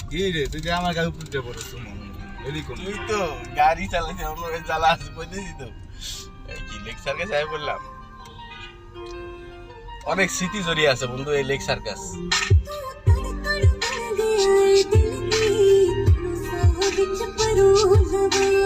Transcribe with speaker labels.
Speaker 1: কি রে তুই যে আমার গায়ে উপরে পড়ছিস
Speaker 2: তুই তো গাড়ি চালাইছিস আমার জ্বালা আছে বুঝেছি তো কি লেক সার্কাস আয় বললাম অনেক স্মৃতি জড়িয়ে আছে বন্ধু এই লেক সার্কাস
Speaker 3: ਵਿੱਚ ਪਰੂ ਲਵੇ